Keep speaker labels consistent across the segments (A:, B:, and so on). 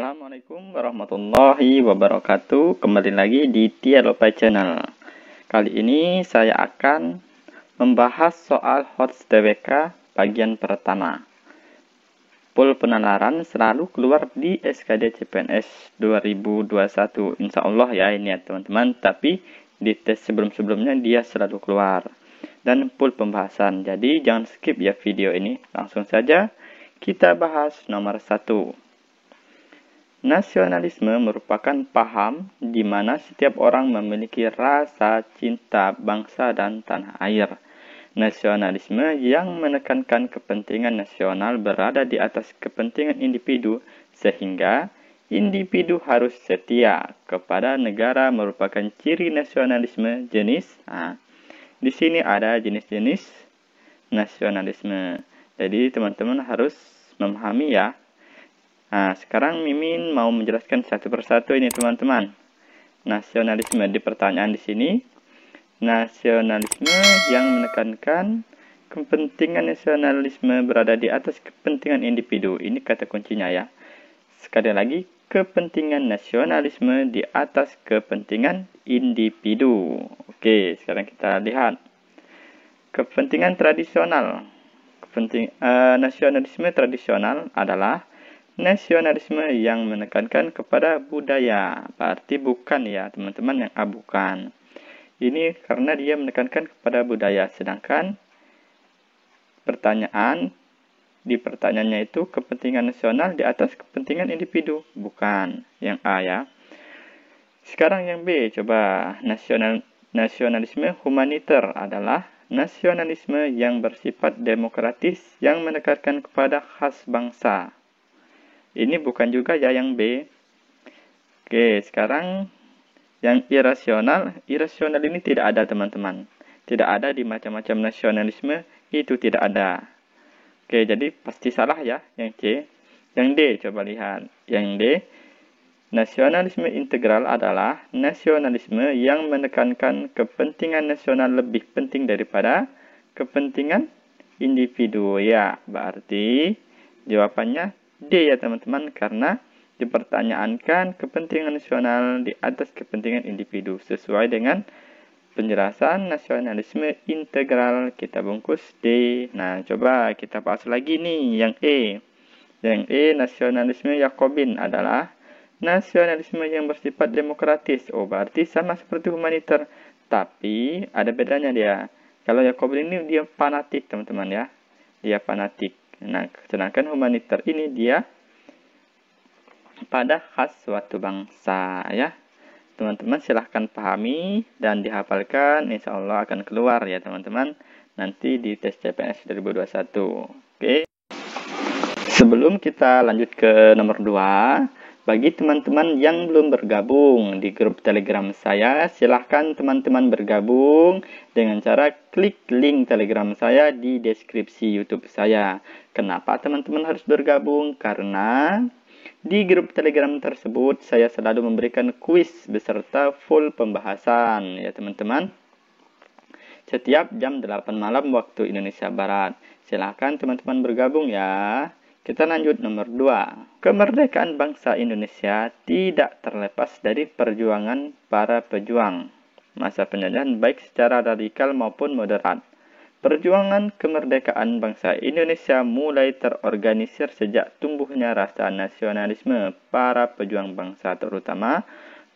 A: Assalamualaikum warahmatullahi wabarakatuh. Kembali lagi di Tialopai Channel. Kali ini saya akan membahas soal HOTS TWK bagian pertama. Pool penalaran selalu keluar di SKD CPNS 2021. Insya Allah ya ini ya teman-teman. Tapi di tes sebelum-sebelumnya dia selalu keluar. Dan pool pembahasan. Jadi jangan skip ya video ini. Langsung saja kita bahas nomor 1. Nasionalisme merupakan paham di mana setiap orang memiliki rasa cinta bangsa dan tanah air. Nasionalisme yang menekankan kepentingan nasional berada di atas kepentingan individu, sehingga individu harus setia kepada negara merupakan ciri nasionalisme jenis. Di sini ada jenis-jenis nasionalisme. Jadi teman-teman harus memahami ya. Sekarang Mimin mau menjelaskan satu persatu ini teman-teman. Nasionalisme di pertanyaan di sini. Nasionalisme yang menekankan kepentingan nasionalisme berada di atas kepentingan individu. Ini kata kuncinya ya. Sekali lagi, kepentingan nasionalisme di atas kepentingan individu. Oke, sekarang kita lihat. Kepentingan tradisional. Nasionalisme tradisional adalah nasionalisme yang menekankan kepada budaya. Berarti bukan ya teman-teman yang bukan. Ini karena dia menekankan kepada budaya. Sedangkan di pertanyaannya itu kepentingan nasional di atas kepentingan individu. Bukan. Yang A ya. Sekarang yang B. Coba. Nasionalisme humaniter adalah nasionalisme yang bersifat demokratis yang menekankan kepada khas bangsa. Ini bukan juga ya yang B. Oke, sekarang yang irasional. Irasional ini tidak ada teman-teman. Tidak ada di macam-macam nasionalisme. Itu tidak ada. Oke, jadi pasti salah ya yang C. Yang D, coba lihat. Yang D. Nasionalisme integral adalah nasionalisme yang menekankan kepentingan nasional lebih penting daripada kepentingan individu. Ya, berarti jawabannya D ya teman-teman, karena dipertanyakan kepentingan nasional di atas kepentingan individu sesuai dengan penjelasan nasionalisme integral. Kita bungkus D. Nah, coba kita bahas lagi nih yang E. Yang E, nasionalisme Yakobin adalah nasionalisme yang bersifat demokratis. Oh, berarti sama seperti humaniter, tapi ada bedanya dia. Kalau Yakobin ini dia fanatik teman-teman ya. Dia fanatik. Nah, sedangkan humaniter ini dia pada khas suatu bangsa ya. Teman-teman silahkan pahami dan dihafalkan. Insya Allah akan keluar ya teman-teman. Nanti di tes CPNS 2021. Oke. Sebelum kita lanjut ke nomor 2. Bagi teman-teman yang belum bergabung di grup Telegram saya, silahkan teman-teman bergabung dengan cara klik link Telegram saya di deskripsi YouTube saya. Kenapa teman-teman harus bergabung? Karena di grup Telegram tersebut saya selalu memberikan kuis beserta full pembahasan ya teman-teman. Setiap jam 8 malam waktu Indonesia Barat. Silahkan teman-teman bergabung ya. Kita lanjut nomor 2. Kemerdekaan bangsa Indonesia tidak terlepas dari perjuangan para pejuang masa penjajahan baik secara radikal maupun moderat. Perjuangan kemerdekaan bangsa Indonesia mulai terorganisir sejak tumbuhnya rasa nasionalisme para pejuang bangsa terutama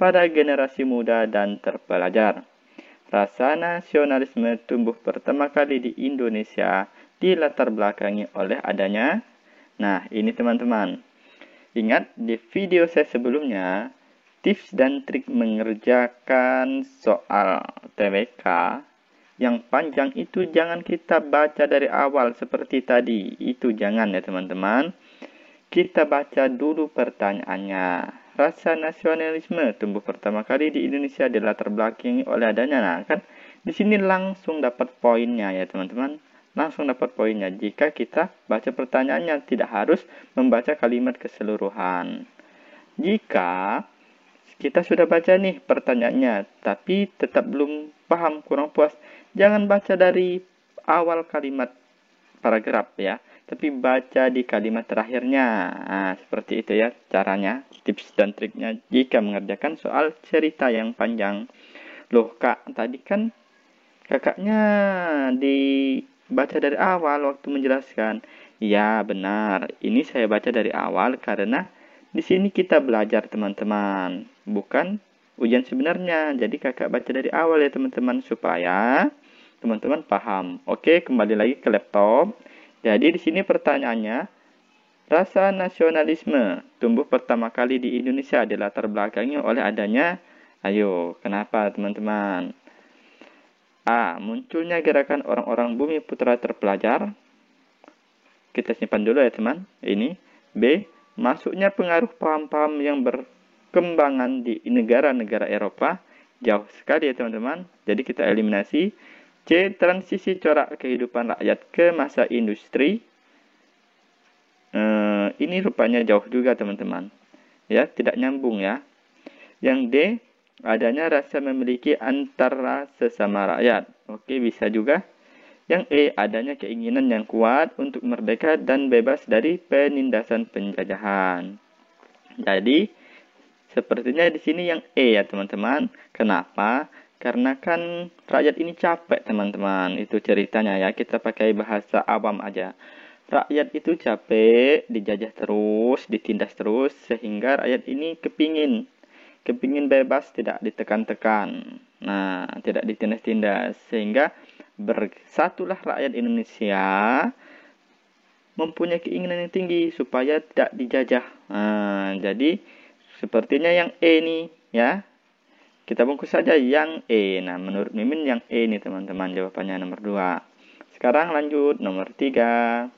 A: pada generasi muda dan terpelajar. Rasa nasionalisme tumbuh pertama kali di Indonesia dilatar belakangi oleh adanya. Nah, ini teman-teman. Ingat di video saya sebelumnya, tips dan trik mengerjakan soal TWK yang panjang itu jangan kita baca dari awal seperti tadi. Itu jangan ya teman-teman. Kita baca dulu pertanyaannya. Rasa nasionalisme tumbuh pertama kali di Indonesia dilatar belakangi oleh adanya. Nah, kan di sini langsung dapat poinnya ya teman-teman. Langsung dapat poinnya jika kita baca pertanyaannya, tidak harus membaca kalimat keseluruhan. Jika kita sudah baca nih pertanyaannya tapi tetap belum paham, kurang puas, jangan baca dari awal kalimat paragraf ya. tapi baca di kalimat terakhirnya. Nah, seperti itu ya caranya, tips dan triknya jika mengerjakan soal cerita yang panjang. Loh kak, tadi kan kakaknya dibaca dari awal waktu menjelaskan. Ya benar, ini saya baca dari awal karena di sini kita belajar teman-teman, bukan ujian sebenarnya. Jadi kakak baca dari awal ya teman-teman supaya teman-teman paham. Oke, kembali lagi ke laptop. Jadi di sini pertanyaannya, rasa nasionalisme tumbuh pertama kali di Indonesia dilatar belakangi oleh adanya, ayo, kenapa teman-teman? A. Munculnya gerakan orang-orang bumi putra terpelajar. Kita simpan dulu ya teman. Ini. B. Masuknya pengaruh paham-paham yang berkembangan di negara-negara Eropa. Jauh sekali ya teman-teman. Jadi kita eliminasi. C. Transisi corak kehidupan rakyat ke masa industri. Ini rupanya jauh juga teman-teman. Ya, tidak nyambung ya. Yang D. Adanya rasa memiliki antara sesama rakyat. Oke, bisa juga. Yang E, adanya keinginan yang kuat untuk merdeka dan bebas dari penindasan penjajahan. Jadi, sepertinya di sini yang E ya teman-teman. Kenapa? Karena kan rakyat ini capek teman-teman. Itu ceritanya ya, kita pakai bahasa awam aja. Rakyat itu capek, dijajah terus, ditindas terus, sehingga rakyat ini kepingin bebas, tidak ditekan-tekan. Nah, tidak ditindas-tindas. Sehingga bersatulah rakyat Indonesia mempunyai keinginan yang tinggi supaya tidak dijajah. Nah, jadi sepertinya yang E nih ya. Kita bungkus saja yang E. Nah, menurut Mimin yang E nih teman-teman, jawabannya nomor 2. Sekarang lanjut nomor 3.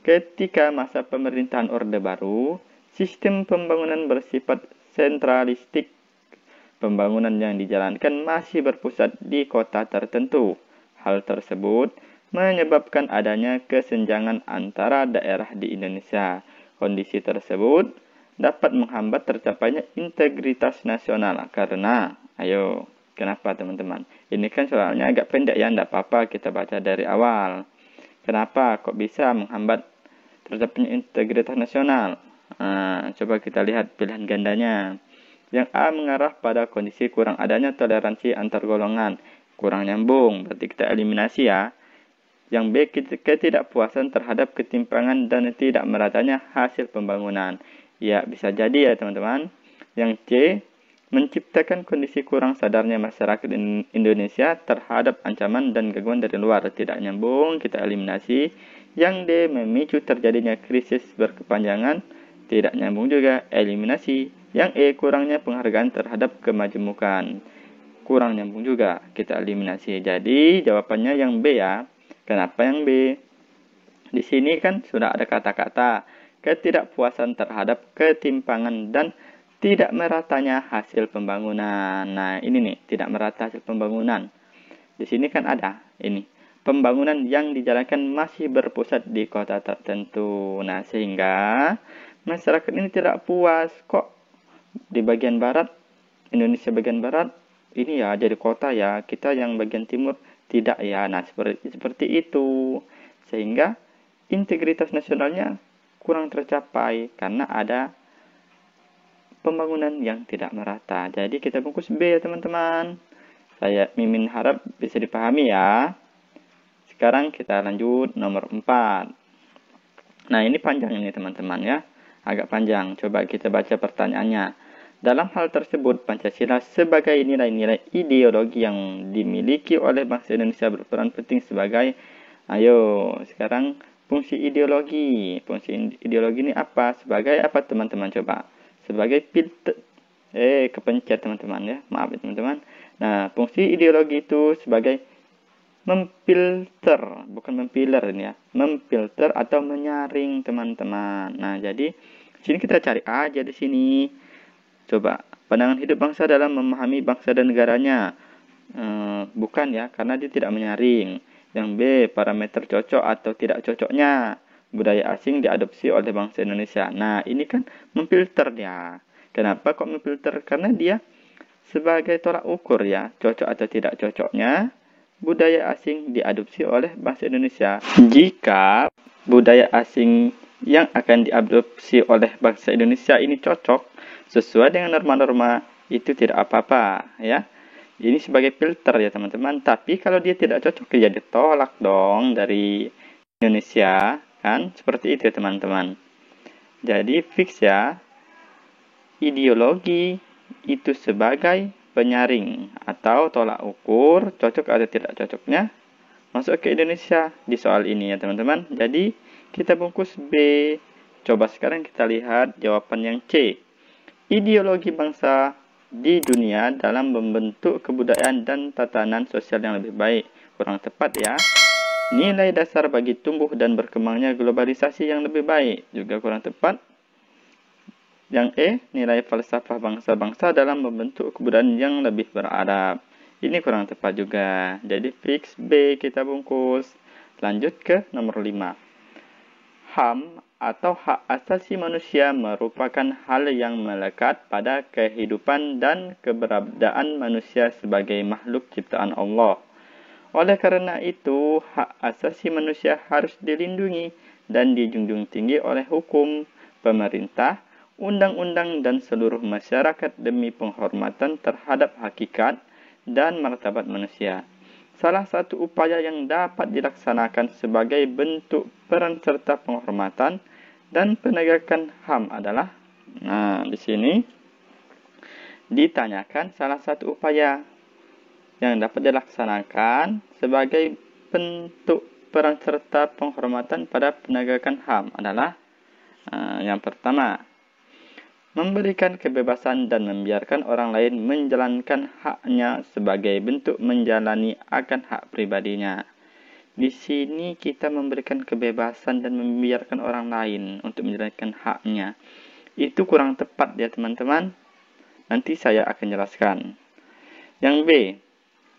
A: Ketika masa pemerintahan Orde Baru, sistem pembangunan bersifat sentralistik. Pembangunan yang dijalankan masih berpusat di kota tertentu. Hal tersebut menyebabkan adanya kesenjangan antara daerah di Indonesia. Kondisi tersebut dapat menghambat tercapainya integritas nasional. Karena, ayo, kenapa teman-teman? Ini kan soalnya agak pendek ya, tidak apa-apa kita baca dari awal. Kenapa kok bisa menghambat tercapainya integritas nasional? Nah, coba kita lihat pilihan gandanya. Yang A mengarah pada kondisi kurang adanya toleransi antar golongan. Kurang nyambung, berarti kita eliminasi ya. Yang B, ketidakpuasan terhadap ketimpangan dan tidak meratanya hasil pembangunan. Ya, bisa jadi ya teman-teman. Yang C, menciptakan kondisi kurang sadarnya masyarakat Indonesia terhadap ancaman dan gangguan dari luar. Tidak nyambung, kita eliminasi. Yang D, memicu terjadinya krisis berkepanjangan. Tidak nyambung juga, eliminasi. Yang E, kurangnya penghargaan terhadap kemajemukan. Kurang nyambung juga, kita eliminasi. Jadi jawabannya yang B ya. Kenapa yang B? Di sini kan sudah ada kata-kata ketidakpuasan terhadap ketimpangan dan tidak meratanya hasil pembangunan. Nah, ini nih, tidak merata hasil pembangunan. Di sini kan ada ini. Pembangunan yang dijalankan masih berpusat di kota tertentu. Nah, sehingga masyarakat ini tidak puas. Kok di bagian barat, Indonesia bagian barat, ini ya jadi kota ya, kita yang bagian timur tidak ya. Nah, seperti itu. Sehingga integritas nasionalnya kurang tercapai karena ada pembangunan yang tidak merata. Jadi kita bungkus B ya teman-teman. Mimin harap bisa dipahami ya. Sekarang kita lanjut nomor 4. Nah, ini panjang ini teman-teman ya. Agak panjang. Coba kita baca pertanyaannya. Dalam hal tersebut, Pancasila sebagai nilai-nilai ideologi yang dimiliki oleh bangsa Indonesia berperan penting sebagai, ayo, sekarang fungsi ideologi. Fungsi ideologi ini apa? Sebagai apa teman-teman coba? Sebagai filter. Kepencet teman-teman ya. Maaf ya teman-teman. Nah, fungsi ideologi itu sebagai memfilter, bukan mempiler ini ya. Memfilter atau menyaring teman-teman. Nah, jadi sini kita cari aja di sini. Coba, pandangan hidup bangsa dalam memahami bangsa dan negaranya. Bukan ya, karena dia tidak menyaring. Yang B, parameter cocok atau tidak cocoknya budaya asing diadopsi oleh bangsa Indonesia. Nah, ini kan memfilter ya. Kenapa kok memfilter? Karena dia sebagai tolak ukur ya, cocok atau tidak cocoknya budaya asing diadopsi oleh bangsa Indonesia. Jika budaya asing yang akan diadopsi oleh bangsa Indonesia ini cocok sesuai dengan norma-norma, itu tidak apa-apa ya. Ini sebagai filter ya teman-teman. Tapi kalau dia tidak cocok, ya ditolak dong dari Indonesia kan. Seperti itu ya teman-teman. Jadi fix ya, ideologi itu sebagai penyaring atau tolak ukur cocok atau tidak cocoknya masuk ke Indonesia di soal ini ya teman-teman. Jadi kita bungkus B. Coba sekarang kita lihat jawaban yang C. Ideologi bangsa di dunia dalam membentuk kebudayaan dan tatanan sosial yang lebih baik. Kurang tepat ya. Nilai dasar bagi tumbuh dan berkembangnya globalisasi yang lebih baik. Juga kurang tepat. Yang E, nilai falsafah bangsa-bangsa dalam membentuk kebudayaan yang lebih beradab. Ini kurang tepat juga. Jadi fix B kita bungkus. Lanjut ke nomor 5. HAM atau hak asasi manusia merupakan hal yang melekat pada kehidupan dan keberadaan manusia sebagai makhluk ciptaan Allah. Oleh karena itu, hak asasi manusia harus dilindungi dan dijunjung tinggi oleh hukum, pemerintah, undang-undang, dan seluruh masyarakat demi penghormatan terhadap hakikat dan martabat manusia. Salah satu upaya yang dapat dilaksanakan sebagai bentuk peran serta penghormatan dan penegakan HAM adalah, di sini ditanyakan salah satu upaya yang dapat dilaksanakan sebagai bentuk peran serta penghormatan pada penegakan HAM adalah, yang pertama, memberikan kebebasan dan membiarkan orang lain menjalankan haknya sebagai bentuk menjalani akan hak pribadinya. Di sini kita memberikan kebebasan dan membiarkan orang lain untuk menjalankan haknya. Itu kurang tepat ya teman-teman. Nanti saya akan jelaskan. Yang B,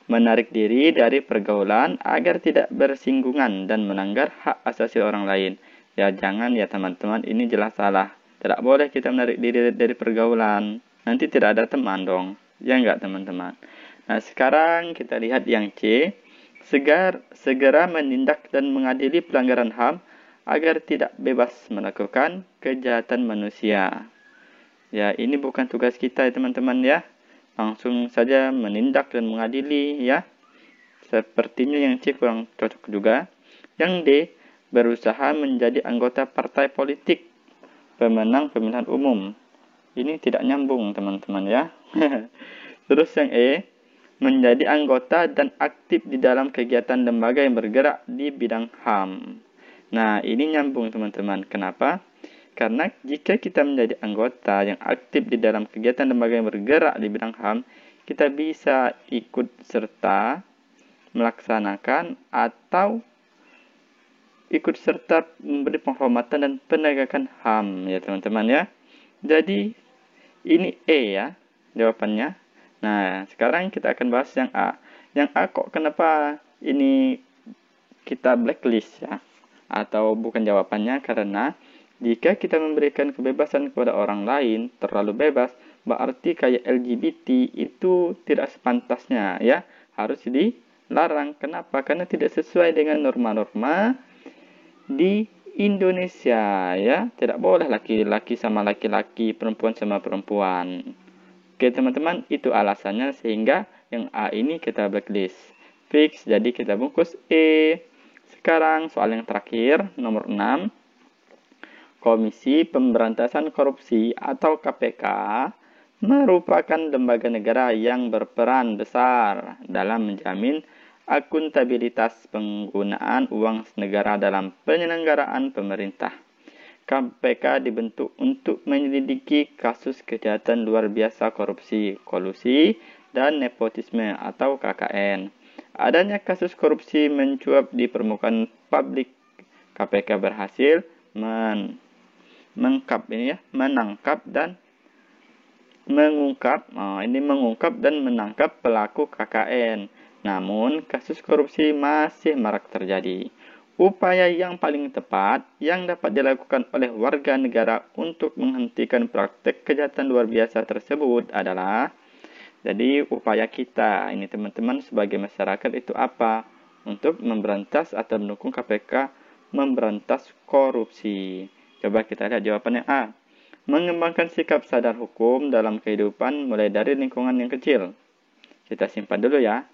A: menarik diri dari pergaulan agar tidak bersinggungan dan melanggar hak asasi orang lain. Ya jangan ya teman-teman, ini jelas salah. Tidak boleh kita menarik diri dari pergaulan. Nanti tidak ada teman dong. Ya enggak teman-teman. Nah sekarang kita lihat yang C. Segera menindak dan mengadili pelanggaran HAM agar tidak bebas melakukan kejahatan manusia. Ya ini bukan tugas kita ya teman-teman ya. Langsung saja menindak dan mengadili ya. Sepertinya yang C kurang cocok juga. Yang D, berusaha menjadi anggota partai politik pemenang pemilihan umum. Ini tidak nyambung teman-teman ya. Terus yang E, menjadi anggota dan aktif di dalam kegiatan lembaga yang bergerak di bidang HAM. Nah ini nyambung teman-teman. Kenapa? Karena jika kita menjadi anggota yang aktif di dalam kegiatan lembaga yang bergerak di bidang HAM, kita bisa ikut serta melaksanakan atau ikut serta memberi penghormatan dan penegakan HAM ya teman-teman ya. Jadi ini E ya jawabannya. Nah sekarang kita akan bahas yang A. Yang A kok kenapa ini kita blacklist ya, atau bukan jawabannya? Karena jika kita memberikan kebebasan kepada orang lain terlalu bebas, berarti kayak LGBT itu tidak sepantasnya ya, harus dilarang. Kenapa? Karena tidak sesuai dengan norma-norma di Indonesia ya. Tidak boleh laki-laki sama laki-laki, perempuan sama perempuan. Oke teman-teman, itu alasannya sehingga yang A ini kita blacklist. Fix, jadi kita bungkus E. Sekarang soal yang terakhir, nomor 6. Komisi Pemberantasan Korupsi atau KPK merupakan lembaga negara yang berperan besar dalam menjamin akuntabilitas penggunaan uang negara dalam penyelenggaraan pemerintah. KPK dibentuk untuk menyelidiki kasus kejahatan luar biasa korupsi, kolusi, dan nepotisme atau KKN. Adanya kasus korupsi mencuat di permukaan publik. KPK berhasil menangkap dan menangkap pelaku KKN. Namun, kasus korupsi masih marak terjadi. Upaya yang paling tepat yang dapat dilakukan oleh warga negara untuk menghentikan praktek kejahatan luar biasa tersebut adalah Jadi upaya kita ini teman-teman sebagai masyarakat itu apa? Untuk memberantas atau mendukung KPK memberantas korupsi. Coba kita lihat jawabannya A. Mengembangkan sikap sadar hukum dalam kehidupan mulai dari lingkungan yang kecil. Kita simpan dulu ya.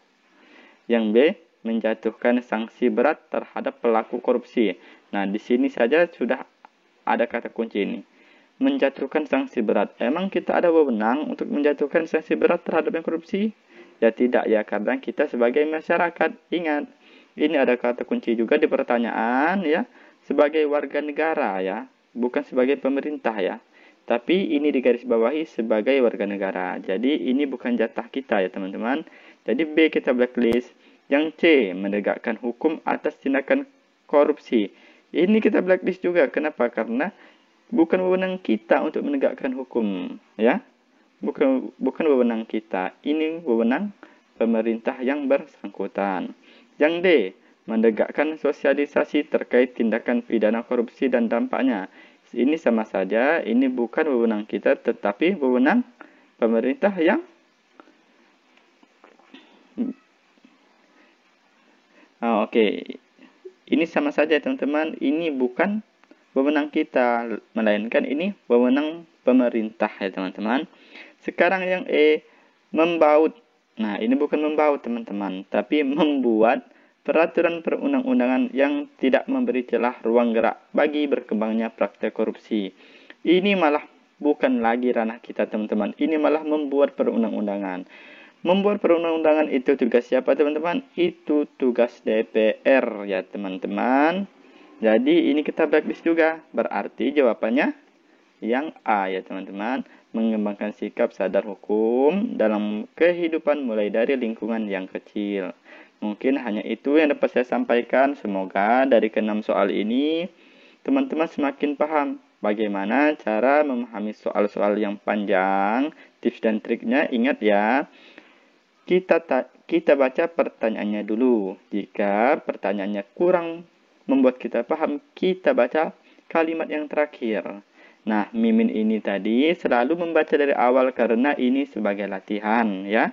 A: Yang B. Menjatuhkan sanksi berat terhadap pelaku korupsi. Nah, di sini saja sudah ada kata kunci ini. Menjatuhkan sanksi berat. Emang kita ada wewenang untuk menjatuhkan sanksi berat terhadap yang korupsi? Ya tidak ya, karena kita sebagai masyarakat, ingat, ini ada kata kunci juga di pertanyaan ya, sebagai warga negara ya, bukan sebagai pemerintah ya. Tapi ini digarisbawahi sebagai warga negara. Jadi ini bukan jatah kita ya teman-teman. Jadi B kita blacklist. Yang C, menegakkan hukum atas tindakan korupsi. Ini kita blacklist juga. Kenapa? Karena bukan wewenang kita untuk menegakkan hukum, ya. Bukan wewenang kita. Ini wewenang pemerintah yang bersangkutan. Yang D, menegakkan sosialisasi terkait tindakan pidana korupsi dan dampaknya. Ini sama saja, ini bukan wewenang kita, tetapi wewenang pemerintah yang Oke. Ini sama saja teman-teman, ini bukan wewenang kita, melainkan ini wewenang pemerintah ya teman-teman. Sekarang yang E, membaut. Nah, ini bukan membaut teman-teman, tapi membuat peraturan perundang-undangan yang tidak memberi celah ruang gerak bagi berkembangnya praktek korupsi. Ini malah bukan lagi ranah kita teman-teman, ini malah membuat perundang-undangan. Membuat perundang-undangan itu tugas siapa teman-teman? Itu tugas DPR ya teman-teman. Jadi ini kita blacklist juga. Berarti jawabannya yang A ya teman-teman. Mengembangkan sikap sadar hukum dalam kehidupan mulai dari lingkungan yang kecil. Mungkin hanya itu yang dapat saya sampaikan. Semoga dari ke-6 soal ini teman-teman semakin paham bagaimana cara memahami soal-soal yang panjang. Tips dan triknya ingat ya. Kita baca pertanyaannya dulu. Jika pertanyaannya kurang membuat kita paham, kita baca kalimat yang terakhir. Nah, Mimin ini tadi selalu membaca dari awal karena ini sebagai latihan ya.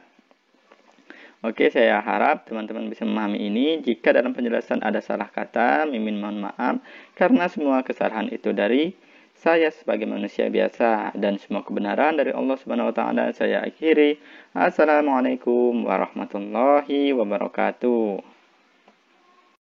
A: Oke, saya harap teman-teman bisa memahami ini. Jika dalam penjelasan ada salah kata, Mimin mohon maaf karena semua kesalahan itu dari saya sebagai manusia biasa, dan semua kebenaran dari Allah Subhanahu wa taala. Saya akhiri. Assalamualaikum warahmatullahi wabarakatuh.